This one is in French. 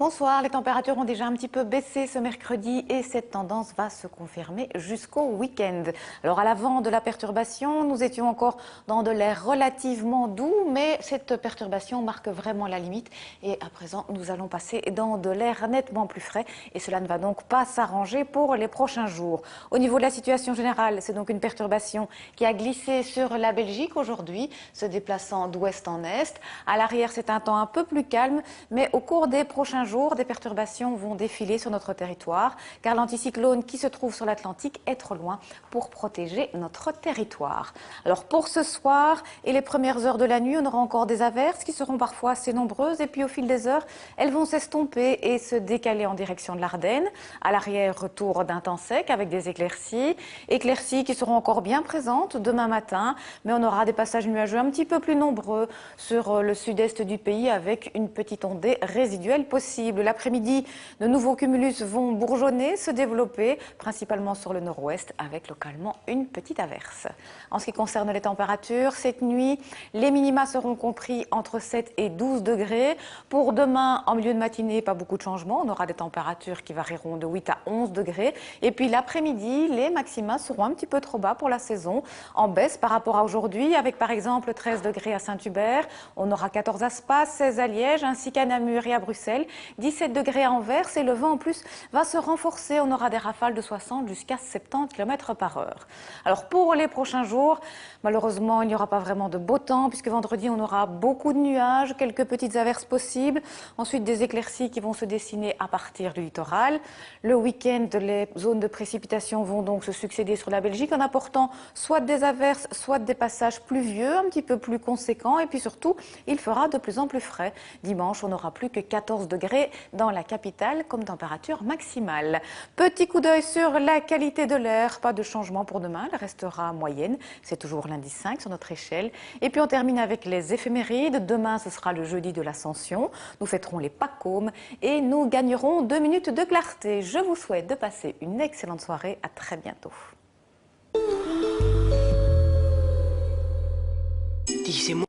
Bonsoir, les températures ont déjà un petit peu baissé ce mercredi et cette tendance va se confirmer jusqu'au week-end. Alors à l'avant de la perturbation, nous étions encore dans de l'air relativement doux, mais cette perturbation marque vraiment la limite et à présent nous allons passer dans de l'air nettement plus frais et cela ne va donc pas s'arranger pour les prochains jours. Au niveau de la situation générale, c'est donc une perturbation qui a glissé sur la Belgique aujourd'hui, se déplaçant d'ouest en est. À l'arrière, c'est un temps un peu plus calme, mais au cours des prochains jours, des perturbations vont défiler sur notre territoire, car l'anticyclone qui se trouve sur l'Atlantique est trop loin pour protéger notre territoire. Alors pour ce soir et les premières heures de la nuit, on aura encore des averses qui seront parfois assez nombreuses, et puis au fil des heures, elles vont s'estomper et se décaler en direction de l'Ardenne. À l'arrière, retour d'un temps sec avec des éclaircies qui seront encore bien présentes demain matin, mais on aura des passages nuageux un petit peu plus nombreux sur le sud-est du pays avec une petite ondée résiduelle possible. L'après-midi, de nouveaux cumulus vont bourgeonner, se développer, principalement sur le nord-ouest, avec localement une petite averse. En ce qui concerne les températures, cette nuit, les minima seront compris entre 7 et 12 degrés. Pour demain, en milieu de matinée, pas beaucoup de changements. On aura des températures qui varieront de 8 à 11 degrés. Et puis l'après-midi, les maxima seront un petit peu trop bas pour la saison, en baisse par rapport à aujourd'hui, avec par exemple 13 degrés à Saint-Hubert. On aura 14 à Spa, 16 à Liège, ainsi qu'à Namur et à Bruxelles. 17 degrés à Anvers et le vent en plus va se renforcer. On aura des rafales de 60 jusqu'à 70 km par heure. Alors pour les prochains jours, malheureusement, il n'y aura pas vraiment de beau temps puisque vendredi, on aura beaucoup de nuages, quelques petites averses possibles. Ensuite, des éclaircies qui vont se dessiner à partir du littoral. Le week-end, les zones de précipitation vont donc se succéder sur la Belgique en apportant soit des averses, soit des passages pluvieux, un petit peu plus conséquents. Et puis surtout, il fera de plus en plus frais. Dimanche, on n'aura plus que 14 degrés dans la capitale comme température maximale. Petit coup d'œil sur la qualité de l'air. Pas de changement pour demain, elle restera moyenne. C'est toujours l'indice 5 sur notre échelle. Et puis on termine avec les éphémérides. Demain, ce sera le jeudi de l'Ascension. Nous fêterons les Pâques et nous gagnerons 2 minutes de clarté. Je vous souhaite de passer une excellente soirée. À très bientôt. Dis-moi.